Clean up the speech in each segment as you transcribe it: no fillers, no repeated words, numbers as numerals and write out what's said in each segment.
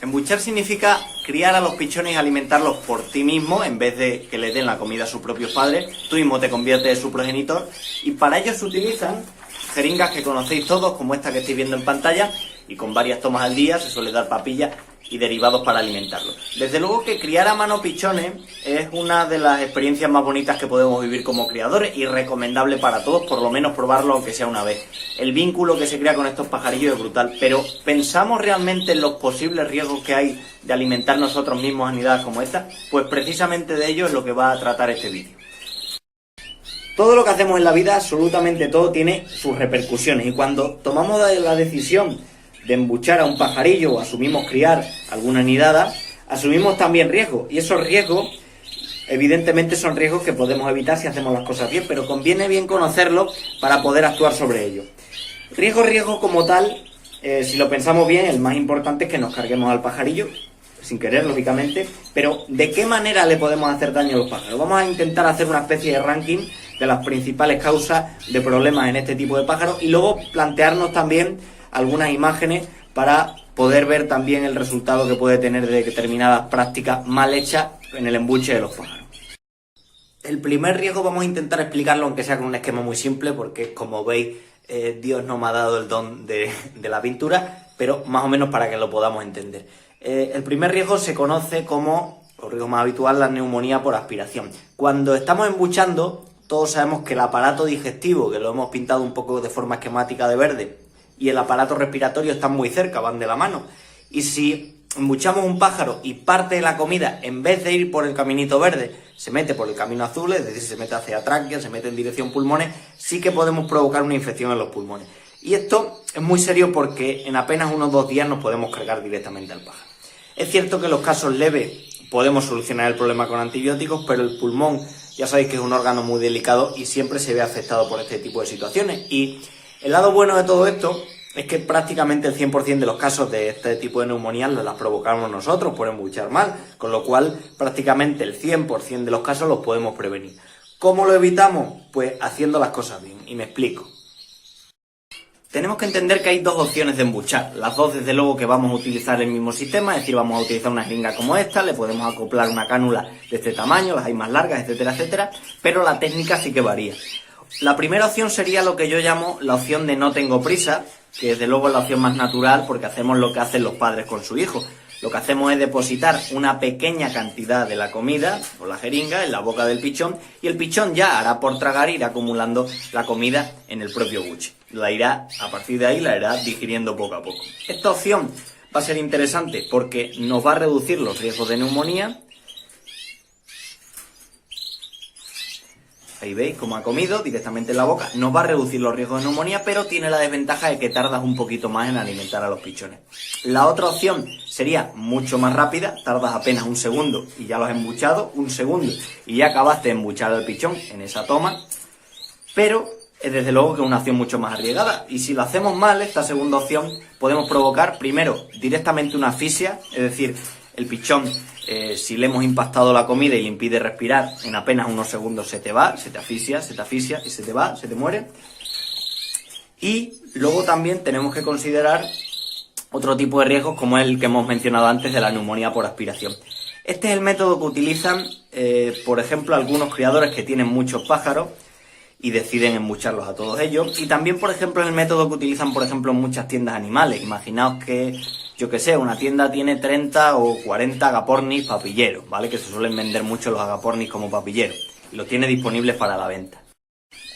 Embuchar significa criar a los pichones y alimentarlos por ti mismo, en vez de que les den la comida a sus propios padres. Tú mismo te conviertes en su progenitor, y para ello se utilizan jeringas que conocéis todos, como esta que estáis viendo en pantalla, y con varias tomas al día se suele dar papilla y derivados para alimentarlos. Desde luego que criar a mano pichones es una de las experiencias más bonitas que podemos vivir como criadores, y recomendable para todos, por lo menos probarlo aunque sea una vez. El vínculo que se crea con estos pajarillos es brutal, pero ¿pensamos realmente en los posibles riesgos que hay de alimentar nosotros mismos a nidadas como esta? Pues precisamente de ello es lo que va a tratar este vídeo. Todo lo que hacemos en la vida, absolutamente todo, tiene sus repercusiones, y cuando tomamos la decisión de embuchar a un pajarillo o asumimos criar alguna nidada, asumimos también riesgos, y esos riesgos evidentemente son riesgos que podemos evitar si hacemos las cosas bien, pero conviene bien conocerlos para poder actuar sobre ellos. Riesgo como tal, si lo pensamos bien, el más importante es que nos carguemos al pajarillo, sin querer, lógicamente, pero ¿de qué manera le podemos hacer daño a los pájaros? Vamos a intentar hacer una especie de ranking de las principales causas de problemas en este tipo de pájaros, y luego plantearnos también algunas imágenes para poder ver también el resultado que puede tener de determinadas prácticas mal hechas en el embuche de los pájaros. El primer riesgo vamos a intentar explicarlo, aunque sea con un esquema muy simple, porque como veis, Dios no me ha dado el don de la pintura, pero más o menos para que lo podamos entender. El primer riesgo se conoce como, el riesgo más habitual, la neumonía por aspiración. Cuando estamos embuchando, todos sabemos que el aparato digestivo, que lo hemos pintado un poco de forma esquemática de verde, y el aparato respiratorio están muy cerca, van de la mano. Y si embuchamos un pájaro y parte de la comida, en vez de ir por el caminito verde, se mete por el camino azul, es decir, se mete hacia tráquea, se mete en dirección pulmones, sí que podemos provocar una infección en los pulmones. Y esto es muy serio porque en apenas unos 2 días nos podemos cargar directamente al pájaro. Es cierto que en los casos leves podemos solucionar el problema con antibióticos, pero el pulmón, ya sabéis que es un órgano muy delicado y siempre se ve afectado por este tipo de situaciones. Y el lado bueno de todo esto es que prácticamente el 100% de los casos de este tipo de neumonías las provocamos nosotros por embuchar mal, con lo cual prácticamente el 100% de los casos los podemos prevenir. ¿Cómo lo evitamos? Pues haciendo las cosas bien, y me explico. Tenemos que entender que hay 2 opciones de embuchar. Las dos, desde luego, que vamos a utilizar el mismo sistema, es decir, vamos a utilizar una jeringa como esta, le podemos acoplar una cánula de este tamaño, las hay más largas, etcétera, etcétera, pero la técnica sí que varía. La primera opción sería lo que yo llamo la opción de no tengo prisa, que desde luego es la opción más natural, porque hacemos lo que hacen los padres con su hijo. Lo que hacemos es depositar una pequeña cantidad de la comida, o la jeringa, en la boca del pichón, y el pichón ya hará por tragar, irá acumulando la comida en el propio buche. A partir de ahí la irá digiriendo poco a poco. Esta opción va a ser interesante porque nos va a reducir los riesgos de neumonía. Ahí veis cómo ha comido directamente en la boca. Nos va a reducir los riesgos de neumonía, pero tiene la desventaja de que tardas un poquito más en alimentar a los pichones. La otra opción sería mucho más rápida, tardas apenas 1 segundo y ya lo has embuchado, 1 segundo y ya acabaste de embuchar al pichón en esa toma, pero es desde luego que es una opción mucho más arriesgada. Y si lo hacemos mal, esta segunda opción, podemos provocar primero directamente una asfixia, es decir, el pichón, si le hemos impactado la comida y le impide respirar, en apenas unos segundos se te va, se te asfixia y se te va, se te muere. Y luego también tenemos que considerar otro tipo de riesgos, como el que hemos mencionado antes, de la neumonía por aspiración. Este es el método que utilizan, por ejemplo, algunos criadores que tienen muchos pájaros y deciden embucharlos a todos ellos. Y también, por ejemplo, el método que utilizan, por ejemplo, en muchas tiendas animales. Imaginaos que, yo que sé, una tienda tiene 30 o 40 agapornis papilleros, ¿vale? Que se suelen vender mucho los agapornis como papilleros, y los tiene disponibles para la venta.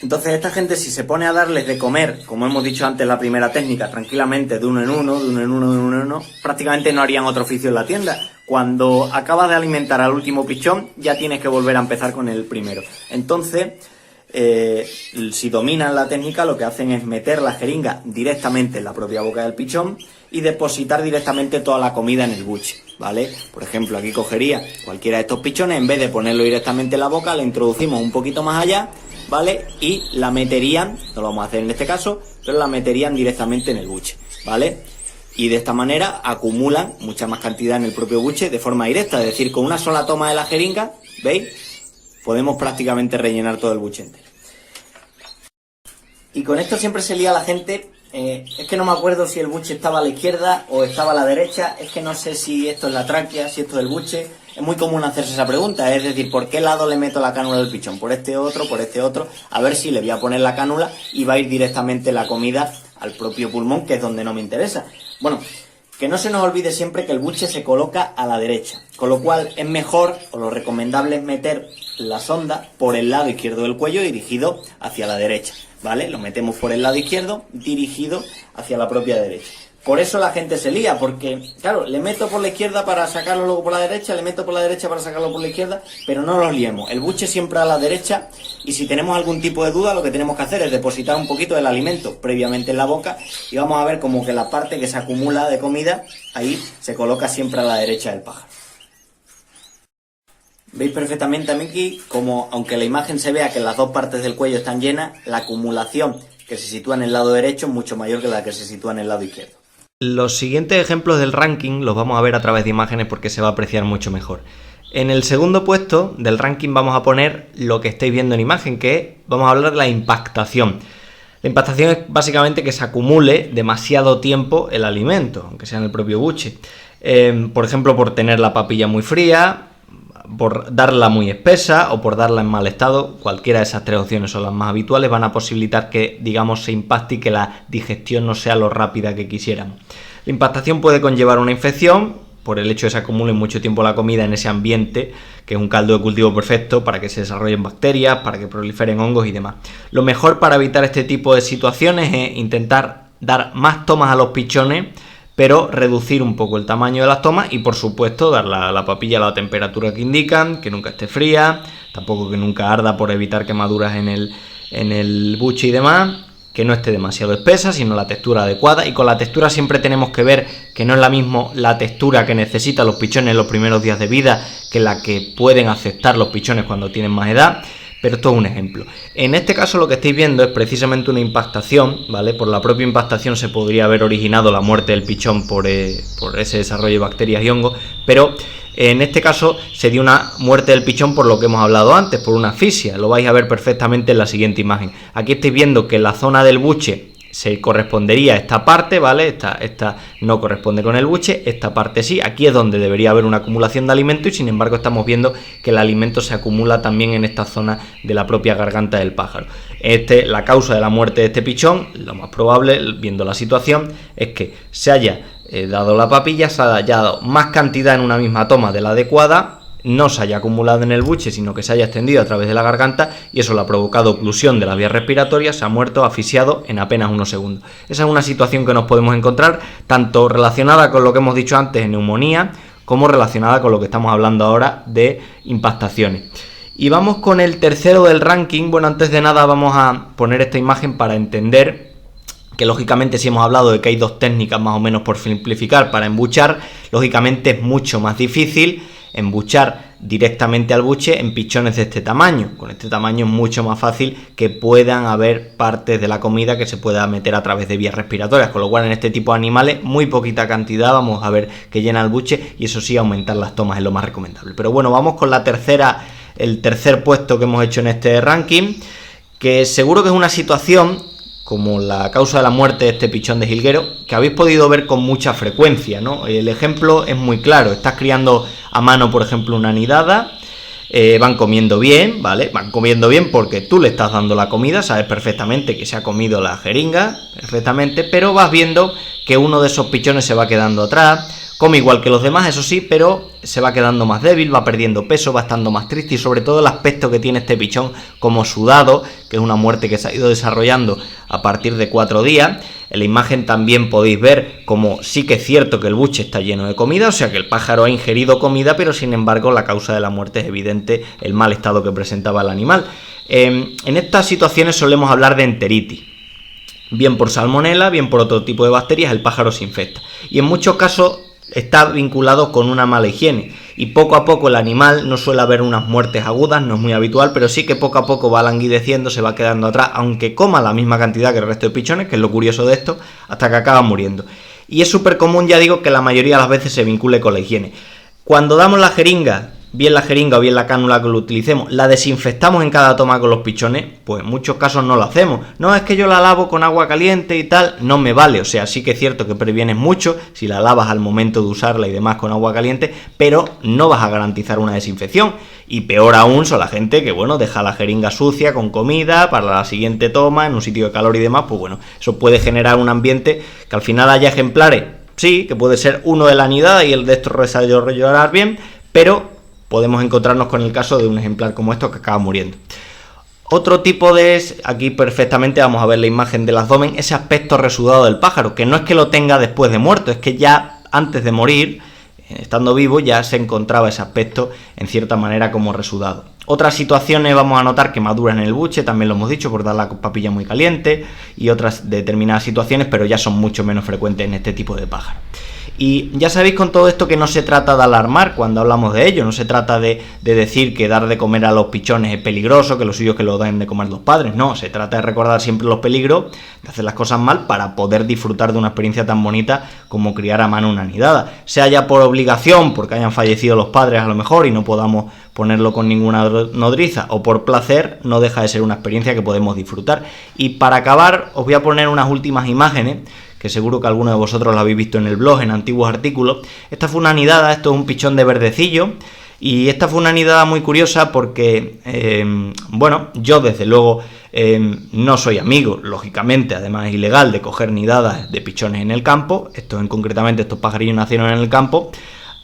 Entonces esta gente, si se pone a darles de comer, como hemos dicho antes, la primera técnica, tranquilamente de uno en uno, prácticamente no harían otro oficio en la tienda. Cuando acabas de alimentar al último pichón, ya tienes que volver a empezar con el primero. Entonces, si dominan la técnica, lo que hacen es meter la jeringa directamente en la propia boca del pichón y depositar directamente toda la comida en el buche, ¿vale? Por ejemplo, aquí cogería cualquiera de estos pichones, en vez de ponerlo directamente en la boca, le introducimos un poquito más allá, ¿vale? Y la meterían, no lo vamos a hacer en este caso, pero la meterían directamente en el buche, ¿vale? Y de esta manera acumulan mucha más cantidad en el propio buche de forma directa, es decir, con una sola toma de la jeringa, ¿veis? Podemos prácticamente rellenar todo el buche entero. Y con esto siempre se lía la gente es que no me acuerdo si el buche estaba a la izquierda o estaba a la derecha, es que no sé si esto es la tráquea, si esto es el buche. Es muy común hacerse esa pregunta, es decir, ¿por qué lado le meto la cánula del pichón? ¿Por este otro, a ver si le voy a poner la cánula y va a ir directamente la comida al propio pulmón, que es donde no me interesa? Bueno, que no se nos olvide siempre que el buche se coloca a la derecha, con lo cual es mejor, o lo recomendable es meter la sonda por el lado izquierdo del cuello dirigido hacia la derecha, ¿vale? Lo metemos por el lado izquierdo dirigido hacia la propia derecha. Por eso la gente se lía, porque, claro, le meto por la izquierda para sacarlo luego por la derecha, le meto por la derecha para sacarlo por la izquierda, pero no nos liemos. El buche siempre a la derecha, y si tenemos algún tipo de duda, lo que tenemos que hacer es depositar un poquito del alimento previamente en la boca, y vamos a ver como que la parte que se acumula de comida, ahí se coloca siempre a la derecha del pájaro. Veis perfectamente aquí como, aunque la imagen se vea que las dos partes del cuello están llenas, la acumulación que se sitúa en el lado derecho es mucho mayor que la que se sitúa en el lado izquierdo. Los siguientes ejemplos del ranking los vamos a ver a través de imágenes porque se va a apreciar mucho mejor. En el segundo puesto del ranking vamos a poner lo que estáis viendo en imagen, que vamos a hablar de la impactación. La impactación es básicamente que se acumule demasiado tiempo el alimento, aunque sea en el propio buche. Por ejemplo, por tener la papilla muy fría, por darla muy espesa o por darla en mal estado. Cualquiera de esas tres opciones son las más habituales, van a posibilitar que, digamos, se impacte y que la digestión no sea lo rápida que quisiéramos. La impactación puede conllevar una infección por el hecho de que se acumule mucho tiempo la comida en ese ambiente, que es un caldo de cultivo perfecto para que se desarrollen bacterias, para que proliferen hongos y demás. Lo mejor para evitar este tipo de situaciones es intentar dar más tomas a los pichones, pero reducir un poco el tamaño de las tomas y, por supuesto, dar la papilla a la temperatura que indican, que nunca esté fría, tampoco que nunca arda por evitar quemaduras en el buche y demás, que no esté demasiado espesa, sino la textura adecuada. Y con la textura siempre tenemos que ver que no es la misma la textura que necesitan los pichones en los primeros días de vida que la que pueden aceptar los pichones cuando tienen más edad. Pero esto es un ejemplo. En este caso lo que estáis viendo es precisamente una impactación, ¿vale? Por la propia impactación se podría haber originado la muerte del pichón por ese desarrollo de bacterias y hongos, pero en este caso se dio una muerte del pichón por lo que hemos hablado antes, por una asfixia. Lo vais a ver perfectamente en la siguiente imagen. Aquí estáis viendo que la zona del buche se correspondería a esta parte, ¿vale? Esta no corresponde con el buche, esta parte sí. Aquí es donde debería haber una acumulación de alimento y sin embargo estamos viendo que el alimento se acumula también en esta zona de la propia garganta del pájaro. La causa de la muerte de este pichón, lo más probable, viendo la situación, es que se haya dado la papilla, se haya dado más cantidad en una misma toma de la adecuada, no se haya acumulado en el buche, sino que se haya extendido a través de la garganta y eso le ha provocado oclusión de la vía respiratoria, se ha muerto asfixiado en apenas unos segundos. Esa es una situación que nos podemos encontrar tanto relacionada con lo que hemos dicho antes en neumonía, como relacionada con lo que estamos hablando ahora de impactaciones. Y vamos con el tercero del ranking. Bueno, antes de nada vamos a poner esta imagen para entender que lógicamente si hemos hablado de que hay dos técnicas más o menos por simplificar para embuchar, lógicamente es mucho más difícil embuchar directamente al buche en pichones de este tamaño. Con este tamaño es mucho más fácil que puedan haber partes de la comida que se pueda meter a través de vías respiratorias, con lo cual en este tipo de animales muy poquita cantidad vamos a ver que llena el buche y eso sí, aumentar las tomas es lo más recomendable. Pero bueno, vamos con el tercer puesto que hemos hecho en este ranking, que seguro que es una situación como la causa de la muerte de este pichón de jilguero, que habéis podido ver con mucha frecuencia, ¿no? El ejemplo es muy claro. Estás criando a mano, por ejemplo, una nidada, van comiendo bien, ¿vale? Van comiendo bien porque tú le estás dando la comida, sabes perfectamente que se ha comido la jeringa, perfectamente, pero vas viendo que uno de esos pichones se va quedando atrás, come igual que los demás, eso sí, pero se va quedando más débil, va perdiendo peso, va estando más triste y sobre todo el aspecto que tiene este pichón como sudado, que es una muerte que se ha ido desarrollando a partir de 4 días. En la imagen también podéis ver como sí que es cierto que el buche está lleno de comida, o sea que el pájaro ha ingerido comida, pero sin embargo la causa de la muerte es evidente, el mal estado que presentaba el animal. En estas situaciones solemos hablar de enteritis. Bien por salmonela, bien por otro tipo de bacterias, el pájaro se infecta. Y en muchos casos está vinculado con una mala higiene y poco a poco el animal no suele haber unas muertes agudas, no es muy habitual, pero sí que poco a poco va languideciendo, se va quedando atrás, aunque coma la misma cantidad que el resto de pichones, que es lo curioso de esto, hasta que acaba muriendo. Y es súper común, ya digo, que la mayoría de las veces se vincule con la higiene. Cuando damos la jeringa bien la jeringa o bien la cánula que lo utilicemos, la desinfectamos en cada toma con los pichones, pues en muchos casos no lo hacemos. No, es que yo la lavo con agua caliente y tal, no me vale. O sea, sí que es cierto que previenes mucho si la lavas al momento de usarla y demás con agua caliente, pero no vas a garantizar una desinfección. Y peor aún son la gente que, bueno, deja la jeringa sucia con comida para la siguiente toma en un sitio de calor y demás, pues bueno, eso puede generar un ambiente que al final haya ejemplares, sí, que puede ser uno de la nidada y el de estos desarrollar bien, pero podemos encontrarnos con el caso de un ejemplar como esto que acaba muriendo. Otro tipo aquí perfectamente vamos a ver la imagen del abdomen, ese aspecto resudado del pájaro, que no es que lo tenga después de muerto, es que ya antes de morir, estando vivo, ya se encontraba ese aspecto en cierta manera como resudado. Otras situaciones vamos a notar quemaduras en el buche, también lo hemos dicho, por dar la papilla muy caliente, y otras determinadas situaciones, pero ya son mucho menos frecuentes en este tipo de pájaro. Y ya sabéis con todo esto que no se trata de alarmar cuando hablamos de ello, no se trata de decir que dar de comer a los pichones es peligroso, que lo suyo es que lo den de comer los padres, no, se trata de recordar siempre los peligros, de hacer las cosas mal para poder disfrutar de una experiencia tan bonita como criar a mano una nidada, sea ya por obligación, porque hayan fallecido los padres a lo mejor y no podamos ponerlo con ninguna nodriza, o por placer, no deja de ser una experiencia que podemos disfrutar. Y para acabar os voy a poner unas últimas imágenes que seguro que alguno de vosotros lo habéis visto en el blog, en antiguos artículos. Esta fue una nidada, esto es un pichón de verdecillo, y esta fue una nidada muy curiosa porque, bueno, yo desde luego no soy amigo, lógicamente, además es ilegal, de coger nidadas de pichones en el campo, concretamente estos pajarillos nacieron en el campo,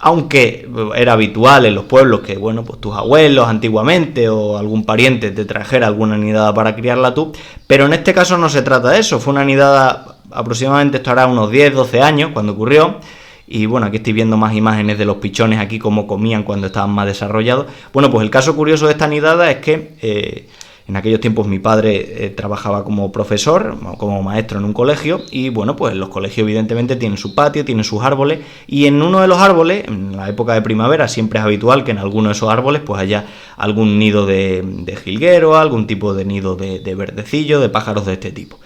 aunque era habitual en los pueblos que, bueno, pues tus abuelos antiguamente o algún pariente te trajera alguna nidada para criarla tú, pero en este caso no se trata de eso, fue una nidada aproximadamente, esto hará unos 10-12 años cuando ocurrió, y bueno, aquí estoy viendo más imágenes de los pichones aquí, cómo comían cuando estaban más desarrollados. Bueno, pues el caso curioso de esta nidada es que en aquellos tiempos mi padre trabajaba como profesor, como maestro en un colegio, y bueno, pues los colegios evidentemente tienen su patio, tienen sus árboles, y en uno de los árboles, en la época de primavera, siempre es habitual que en alguno de esos árboles pues haya algún nido de jilguero, algún tipo de nido de verdecillo, de pájaros de este tipo.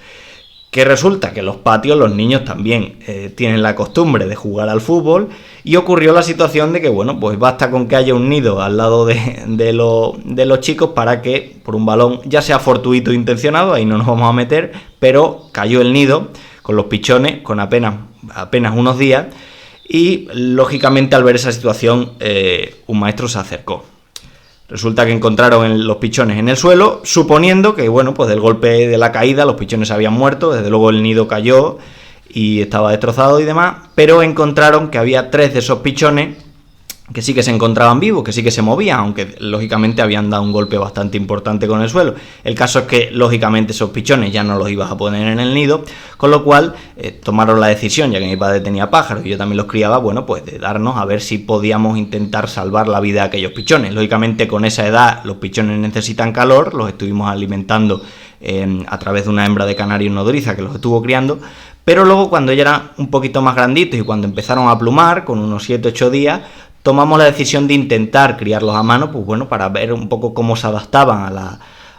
Que resulta que en los patios los niños también tienen la costumbre de jugar al fútbol, y ocurrió la situación de que, bueno, pues basta con que haya un nido al lado de los chicos para que por un balón, ya sea fortuito o intencionado, ahí no nos vamos a meter, pero cayó el nido con los pichones con apenas unos días, y lógicamente al ver esa situación un maestro se acercó. Resulta que encontraron los pichones en el suelo, suponiendo que, bueno, pues del golpe de la caída los pichones habían muerto, desde luego el nido cayó y estaba destrozado y demás, pero encontraron que había 3 de esos pichones que sí que se encontraban vivos, que sí que se movían, aunque lógicamente habían dado un golpe bastante importante con el suelo. El caso es que lógicamente esos pichones ya no los ibas a poner en el nido, con lo cual tomaron la decisión, ya que mi padre tenía pájaros y yo también los criaba, bueno, pues de darnos a ver si podíamos intentar salvar la vida de aquellos pichones. Lógicamente con esa edad los pichones necesitan calor, los estuvimos alimentando a través de una hembra de canario nodriza que los estuvo criando, pero luego cuando ya eran un poquito más granditos y cuando empezaron a plumar, con unos 7-8 días, tomamos la decisión de intentar criarlos a mano, pues bueno, para ver un poco cómo se adaptaban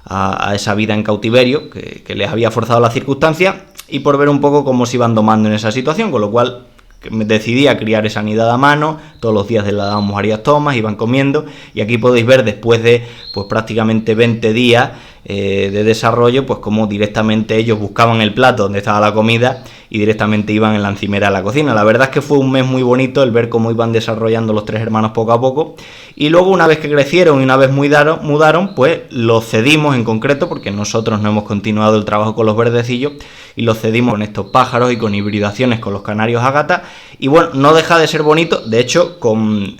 a esa vida en cautiverio que les había forzado las circunstancias, y por ver un poco cómo se iban domando en esa situación, con lo cual me decidí a criar esa nidada a mano. Todos los días les dábamos varias tomas, iban comiendo, y aquí podéis ver después de pues prácticamente 20 días de desarrollo, pues como directamente ellos buscaban el plato donde estaba la comida y directamente iban en la encimera de la cocina. La verdad es que fue un mes muy bonito el ver cómo iban desarrollando los 3 hermanos poco a poco, y luego una vez que crecieron y una vez mudaron, pues los cedimos en concreto, porque nosotros no hemos continuado el trabajo con los verdecillos, y los cedimos con estos pájaros y con hibridaciones con los canarios ágata, y bueno, no deja de ser bonito. De hecho, con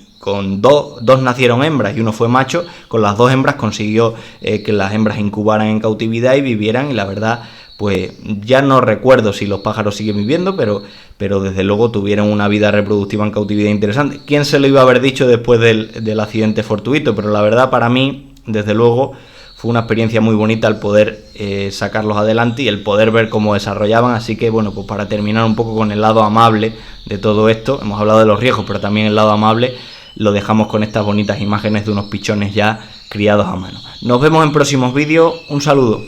dos nacieron hembras y uno fue macho. Con las 2 hembras consiguió que las hembras incubaran en cautividad y vivieran, y la verdad, pues ya no recuerdo si los pájaros siguen viviendo, pero desde luego tuvieron una vida reproductiva en cautividad interesante. ¿Quién se lo iba a haber dicho después del accidente fortuito? Pero la verdad, para mí, desde luego, fue una experiencia muy bonita el poder sacarlos adelante y el poder ver cómo desarrollaban. Así que bueno, pues para terminar un poco con el lado amable de todo esto, hemos hablado de los riesgos, pero también el lado amable lo dejamos con estas bonitas imágenes de unos pichones ya criados a mano. Nos vemos en próximos vídeos, un saludo.